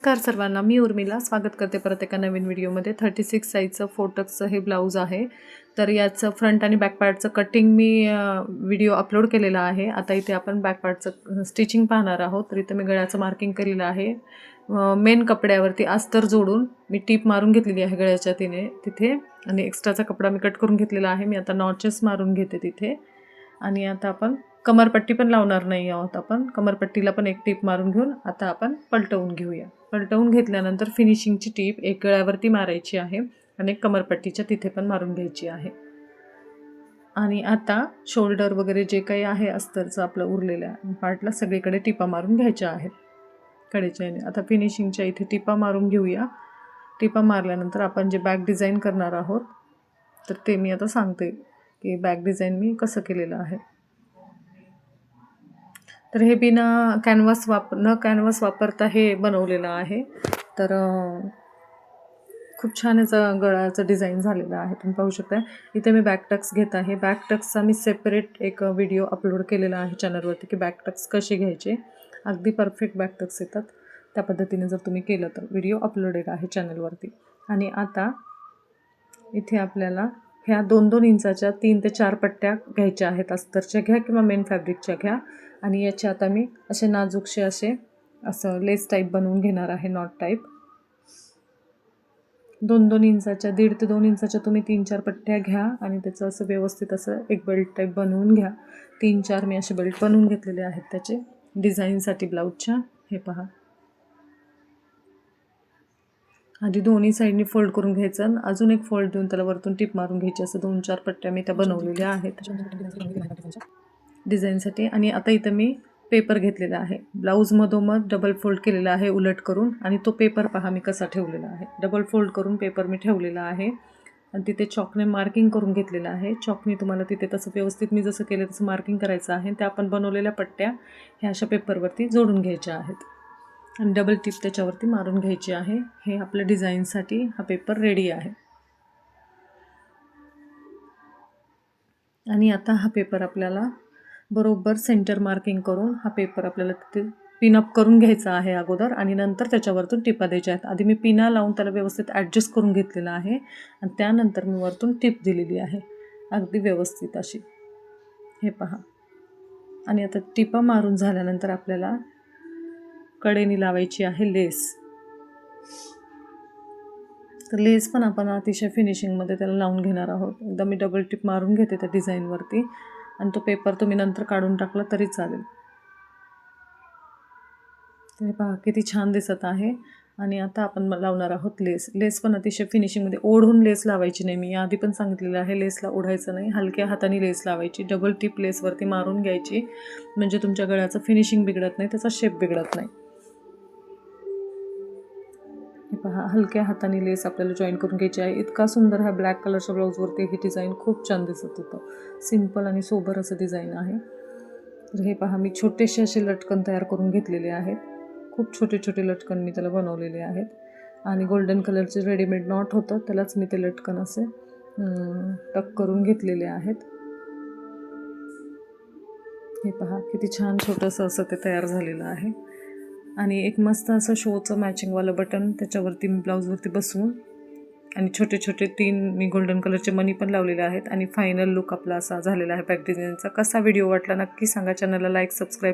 नमस्कार सर्वांना, मी उर्मिला स्वागत करते परत एका नवीन व्हिडिओमध्ये। 36 साईजचं फोटक्सचं हे ब्लाऊज आहे। तर याचं फ्रंट आणि बॅक पार्टचं कटिंग मी व्हिडिओ अपलोड केलेला आहे। आता इथे आपण बॅक पार्टचं स्टिचिंग पाहणार आहोत। तर इथे मी गळ्याचं मार्किंग केलेलं आहे। मेन कपड्यावरती अस्तर जोडून मी टीप मारून घेतलेली आहे गळ्याच्या तिथे आणि एक्स्ट्राचा कपडा मी कट करून घेतलेला आहे। मी आता नॉचेस मारून घेते तिथे आणि आता आपण कमरपट्टी पण लावणार नाही आहोत। आपण कमरपट्टीला पण एक टीप मारून घेऊन आता आपण पलटवून घेऊया। पलटवून घेतल्यानंतर फिनिशिंगची टीप एक गळ्यावरती मारायची आहे आणि कमरपट्टीच्या तिथे पण मारून घ्यायची आहे। आणि आता शोल्डर वगैरे जे काही आहे अस्तरचं आपलं उरलेल्या पार्टला सगळीकडे टिपा मारून घ्यायच्या आहेत कडेच्या। आता फिनिशिंगच्या इथे टिपा मारून घेऊया। टिपा मारल्यानंतर आपण जे बॅक डिझाईन करणार आहोत तर ते मी आता सांगते की बॅक डिझाईन मी कसं केलेलं आहे। तर हे बिना कॅनव्हास वापरता हे बनवलेलं आहे। तर खूप छान याचं गळ्याचं डिझाईन झालेलं आहे। तुम्ही पाहू शकता इथे मी बॅक टक्स घेत आहे। बॅक टक्सचा मी सेपरेट एक व्हिडिओ अपलोड केलेला आहे चॅनलवरती की बॅक टक्स कसे घ्यायचे। अगदी परफेक्ट बॅक टक्स येतात। त्या पद्धतीने जर तुम्ही केलं तर व्हिडिओ अपलोडेड आहे चॅनलवरती। आणि आता इथे आपल्याला ह्या 2-2 इंचाच्या 3 ते 4 पट्ट्या घ्यायच्या आहेत। अस्तरच्या घ्या किंवा मेन फॅब्रिकच्या घ्या आणि याचे आता मी असे नाजूकसे असं लेस टाईप बनवून घेणार आहे, नॉट टाईप। 2-2 इंचाच्या 1.5 ते 2 इंचाच्या तुम्ही 3-4 पट्ट्या घ्या आणि त्याचं असं व्यवस्थित असं एक बेल्ट टाईप बनवून घ्या। 3-4 मी असे बेल्ट बनवून घेतलेले आहेत त्याचे डिझाईनसाठी ब्लाऊजच्या। हे पहा, आधी दोन्ही साईडनी फोल्ड करून घ्यायचं आणि अजून एक फोल्ड देऊन त्याला वरतून टिप मारून घ्यायची। असं 2-4 पट्ट्या मी त्या बनवलेल्या आहेत डिझाईनसाठी। आणि आता इथं मी पेपर घेतलेला आहे। ब्लाऊज मधोमध डबल फोल्ड केलेला आहे उलट करून आणि तो पेपर पहा मी कसा ठेवलेला आहे। डबल फोल्ड करून पेपर मी ठेवलेला आहे आणि तिथे चॉकने मार्किंग करून घेतलेलं आहे। चॉकने तुम्हाला तिथे तसं व्यवस्थित मी जसं केलं तसं मार्किंग करायचं आहे। त्या आपण बनवलेल्या पट्ट्या ह्या अशा पेपरवरती जोडून घ्यायच्या आहेत आणि डबल टिप त्याच्यावरती मारून घ्यायची आहे। हे आपल्या डिझाईनसाठी हा पेपर रेडी आहे। आणि आता हा पेपर आपल्याला बरोबर सेंटर मार्किंग करून हा पेपर आपल्याला तिथे पिनअप करून घ्यायचा आहे अगोदर आणि नंतर त्याच्यावरतून टिपा द्यायच्या आहेत। आधी मी पिना लावून त्याला व्यवस्थित ॲडजस्ट करून घेतलेला आहे आणि त्यानंतर मी वरतून टिप दिलेली आहे अगदी व्यवस्थित अशी। हे पहा, आणि आता टिपा मारून झाल्यानंतर आपल्याला कडेने लावायची आहे लेस। तर लेस पण आपण अतिशय फिनिशिंगमध्ये त्याला लावून घेणार आहोत। एकदा मी डबल टिप मारून घेते त्या डिझाईनवरती आणि तो पेपर तुम्ही नंतर काढून टाकला तरी चालेल। हे पहा किती छान दिसत आहे। आणि आता आपण लावणार आहोत लेस। लेस पण अतिशय फिनिशिंगमध्ये ओढून लेस लावायची नाही, मी आधी पण सांगितलेलं आहे लेसला ओढायचं नाही, हलक्या हाताने लेस लावायची। डबल टिप लेसवरती मारून घ्यायची म्हणजे तुमच्या गळ्याचं फिनिशिंग बिघडत नाही, त्याचा शेप बिघडत नाही। हे पहा, हलक्या हाताने लेस आपल्याला जॉईन करून घ्यायची आहे। इतका सुंदर हा ब्लॅक कलरच्या ब्लाऊजवरती ही डिझाईन खूप छान दिसत होतं। सिंपल आणि सोबर असं डिझाईन आहे। तर हे पहा, मी छोटेसे असे लटकन तयार करून घेतलेले आहेत। खूप छोटे छोटे लटकन मी त्याला बनवलेले आहेत आणि गोल्डन कलरचे रेडीमेड नॉट होतं त्यालाच मी ते लटकन असे टक करून घेतलेले आहेत। हे पहा किती छान छोटंसं असं ते तयार झालेलं आहे। आणि एक मस्त असं शोचं मॅचिंगवालं बटन त्याच्यावरती मी ब्लाऊजवरती बसवून आणि छोटे छोटे 3 मी गोल्डन कलरचे मनी पण लावलेले आहेत। आणि फायनल लुक आपला असा झालेला आहे बॅक डिझाईनचा। कसा व्हिडिओ वाटला नक्की सांगा। चॅनलला लाईक, सबस्क्राईब